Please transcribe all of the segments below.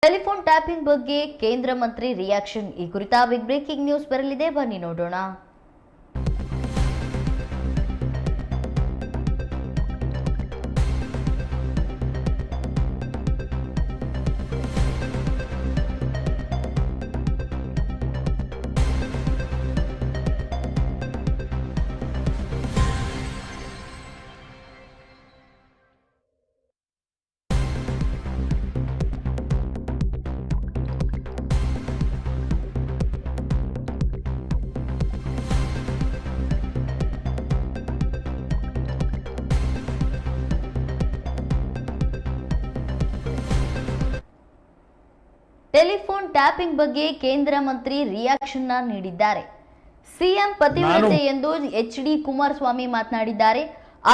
Telephone tapping ಬಗ್ಗೆ ಕೇಂದ್ರ ಮಂತ್ರಿ reaction. ಈ ಕುರಿತ ಬಿಗ್ ಬ್ರೇಕಿಂಗ್ ನ್ಯೂಸ್ ಬರಲಿದೆ, ಬನ್ನಿ ನೋಡೋಣ. ಟೆಲಿಫೋನ್ ಟ್ಯಾಪಿಂಗ್ ಬಗ್ಗೆ ಕೇಂದ್ರ ಮಂತ್ರಿ ರಿಯಾಕ್ಷನ್ ನೀಡಿದ್ದಾರೆ. ಸಿಎಂ ಪತಿವ್ರತೆ ಎಂದು ಎಚ್.ಡಿ. ಕುಮಾರಸ್ವಾಮಿ ಮಾತನಾಡಿದ್ದಾರೆ.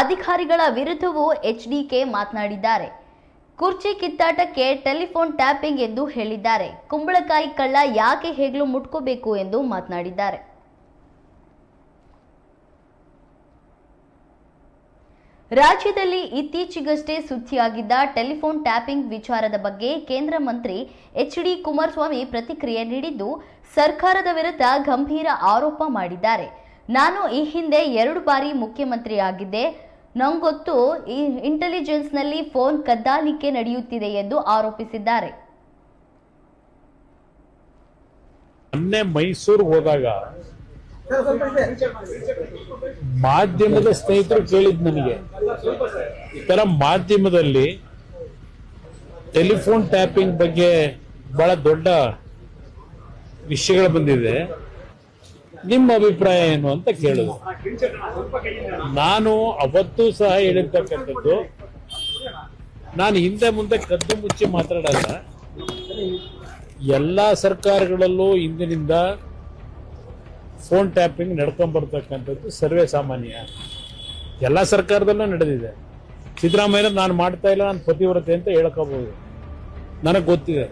ಅಧಿಕಾರಿಗಳ ವಿರುದ್ಧವೂ ಎಚ್.ಡಿ.ಕೆ ಮಾತನಾಡಿದ್ದಾರೆ. ಕುರ್ಚಿ ಕಿತ್ತಾಟಕ್ಕೆ ಟೆಲಿಫೋನ್ ಟ್ಯಾಪಿಂಗ್ ಎಂದು ಹೇಳಿದ್ದಾರೆ. ಕುಂಬಳಕಾಯಿ ಕಳ್ಳ ಯಾಕೆ ಹೆಗಲು ಮುಟ್ಕೋಬೇಕು ಎಂದು ಮಾತನಾಡಿದ್ದಾರೆ. ರಾಜ್ಯದಲ್ಲಿ ಇತ್ತೀಚೆಗಷ್ಟೇ ಸುದ್ದಿಯಾಗಿದ್ದ ಟೆಲಿಫೋನ್ ಟ್ಯಾಪಿಂಗ್ ವಿಚಾರದ ಬಗ್ಗೆ ಕೇಂದ್ರ ಮಂತ್ರಿ ಎಚ್.ಡಿ. ಕುಮಾರಸ್ವಾಮಿ ಪ್ರತಿಕ್ರಿಯೆ ನೀಡಿದ್ದು, ಸರ್ಕಾರದ ವಿರುದ್ಧ ಗಂಭೀರ ಆರೋಪ ಮಾಡಿದ್ದಾರೆ. ನಾನು ಈ ಹಿಂದೆ 2 ಬಾರಿ ಮುಖ್ಯಮಂತ್ರಿ ಆಗಿದ್ದೆ. ನಂಗೊತ್ತು ಈ ಇಂಟೆಲಿಜೆನ್ಸ್ನಲ್ಲಿ ಫೋನ್ ಕದ್ದಾಲಿಕೆ ನಡೆಯುತ್ತಿದೆ ಎಂದು ಆರೋಪಿಸಿದ್ದಾರೆ. ಮೈಸೂರು ಹೋದಾಗ ಮಾಧ್ಯಮದ ಸ್ನೇಹಿತರು ಕೇಳಿದ್ ನನಗೆ, ಈ ತರ ಮಾಧ್ಯಮದಲ್ಲಿ ಟೆಲಿಫೋನ್ ಟ್ಯಾಪಿಂಗ್ ಬಗ್ಗೆ ಬಹಳ ದೊಡ್ಡ ವಿಷಯಗಳು ಬಂದಿದೆ, ನಿಮ್ಮ ಅಭಿಪ್ರಾಯ ಏನು ಅಂತ ಕೇಳಿದ್ರು. ನಾನು ಅವತ್ತೂ ಸಹ ಹೇಳಿರ್ತಕ್ಕಂಥದ್ದು, ನಾನು ಹಿಂದೆ ಮುಂದೆ ಕದ್ದು ಮುಚ್ಚಿ ಮಾತಾಡಲ್ಲ. ಎಲ್ಲಾ ಸರ್ಕಾರಗಳಲ್ಲೂ ಇಂದಿನಿಂದ ಫೋನ್ ಟ್ಯಾಪಿಂಗ್ ನಡ್ಕೊಂಡ್ಬರ್ತಕ್ಕಂಥದ್ದು ಸರ್ವೇ ಸಾಮಾನ್ಯ. ಎಲ್ಲ ಸರ್ಕಾರದಲ್ಲೂ ನಡೆದಿದೆ. ಸಿದ್ದರಾಮಯ್ಯ ನಾನು ಮಾಡ್ತಾ ಇಲ್ಲ, ನಾನು ಪತಿವ್ರತೆ ಅಂತ ಹೇಳ್ಕೋಬಹುದು. ನನಗೆ ಗೊತ್ತಿದೆ,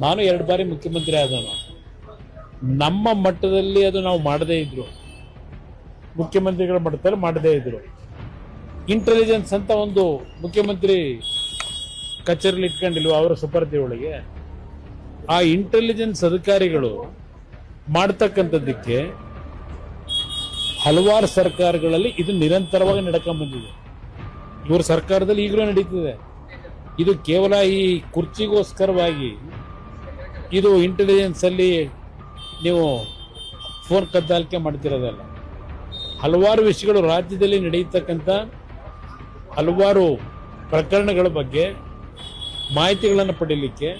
ನಾನು 2 ಬಾರಿ ಮುಖ್ಯಮಂತ್ರಿ ಆದನು. ನಮ್ಮ ಮಟ್ಟದಲ್ಲಿ ಅದು ನಾವು ಮಾಡದೇ ಇದ್ರು, ಮುಖ್ಯಮಂತ್ರಿಗಳ ಮಟ್ಟದಲ್ಲಿ ಮಾಡದೇ ಇದ್ರು. ಇಂಟೆಲಿಜೆನ್ಸ್ ಅಂತ ಒಂದು ಮುಖ್ಯಮಂತ್ರಿ ಕಚೇರಿಲಿ ಇಟ್ಕೊಂಡಿಲ್ವ ಅವರ ಸುಪರ್ದಿ ಒಳಗೆ, ಆ ಇಂಟೆಲಿಜೆನ್ಸ್ ಅಧಿಕಾರಿಗಳು ಮಾಡ್ತಕ್ಕಂಥದ್ದಕ್ಕೆ ಹಲವಾರು ಸರ್ಕಾರಗಳಲ್ಲಿ ಇದು ನಿರಂತರವಾಗಿ ನಡ್ಕೊಂಡ್ ಬಂದಿದೆ. ಇವ್ರ ಸರ್ಕಾರದಲ್ಲಿ ಈಗಲೂ ನಡೀತಿದೆ. ಇದು ಕೇವಲ ಈ ಕುರ್ಚಿಗೋಸ್ಕರವಾಗಿ ಇದು ಇಂಟೆಲಿಜೆನ್ಸ್ ಅಲ್ಲಿ ನೀವು ಫೋನ್ ಕದ್ದಾಲಿಕೆ ಮಾಡ್ತಿರೋದಲ್ಲ. ಹಲವಾರು ವಿಷಯಗಳು ರಾಜ್ಯದಲ್ಲಿ ನಡೆಯತಕ್ಕಂಥ ಹಲವಾರು ಪ್ರಕರಣಗಳ ಬಗ್ಗೆ ಮಾಹಿತಿಗಳನ್ನು ಪಡೀಲಿಕ್ಕೆ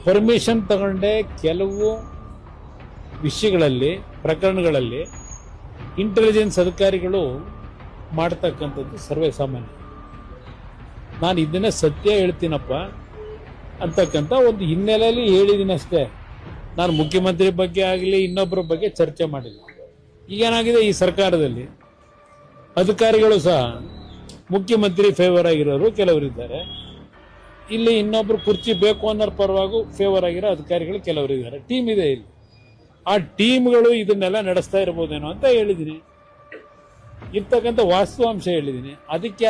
ಪರ್ಮಿಷನ್ ತಗೊಂಡೆ ಕೆಲವು ವಿಷಯಗಳಲ್ಲಿ, ಪ್ರಕರಣಗಳಲ್ಲಿ ಇಂಟೆಲಿಜೆನ್ಸ್ ಅಧಿಕಾರಿಗಳು ಮಾಡ್ತಕ್ಕಂಥದ್ದು ಸರ್ವೇ ಸಾಮಾನ್ಯ. ನಾನು ಇದನ್ನೇ ಸತ್ಯ ಹೇಳ್ತೀನಪ್ಪ ಅಂತಕ್ಕಂಥ ಒಂದು ಹಿನ್ನೆಲೆಯಲ್ಲಿ ಹೇಳಿದ್ದೀನಿ ಅಷ್ಟೇ. ನಾನು ಮುಖ್ಯಮಂತ್ರಿ ಬಗ್ಗೆ ಆಗಲಿ ಇನ್ನೊಬ್ಬರ ಬಗ್ಗೆ ಚರ್ಚೆ ಮಾಡಿಲ್ಲ. ಈಗೇನಾಗಿದೆ, ಈ ಸರ್ಕಾರದಲ್ಲಿ ಅಧಿಕಾರಿಗಳು ಸಹ ಮುಖ್ಯಮಂತ್ರಿ ಫೇವರ್ ಆಗಿರೋರು ಕೆಲವರಿದ್ದಾರೆ, ಇಲ್ಲಿ ಇನ್ನೊಬ್ರು ಕುರ್ಚಿ ಬೇಕು ಅನ್ನೋರ ಪರವಾಗೂ ಫೇವರ್ ಆಗಿರೋ ಅಧಿಕಾರಿಗಳು ಕೆಲವರಿದ್ದಾರೆ. ಟೀಮ್ ಇದೆ ಇಲ್ಲಿ. ಆ ಟೀಮ್ಗಳು ಇದನ್ನೆಲ್ಲ ನಡೆಸ್ತಾ ಇರ್ಬೋದೇನೋ ಅಂತ ಹೇಳಿದ್ದೀನಿ. ಇರ್ತಕ್ಕಂಥ ವಾಸ್ತವಾಂಶ ಹೇಳಿದ್ದೀನಿ. ಅದಕ್ಕೆ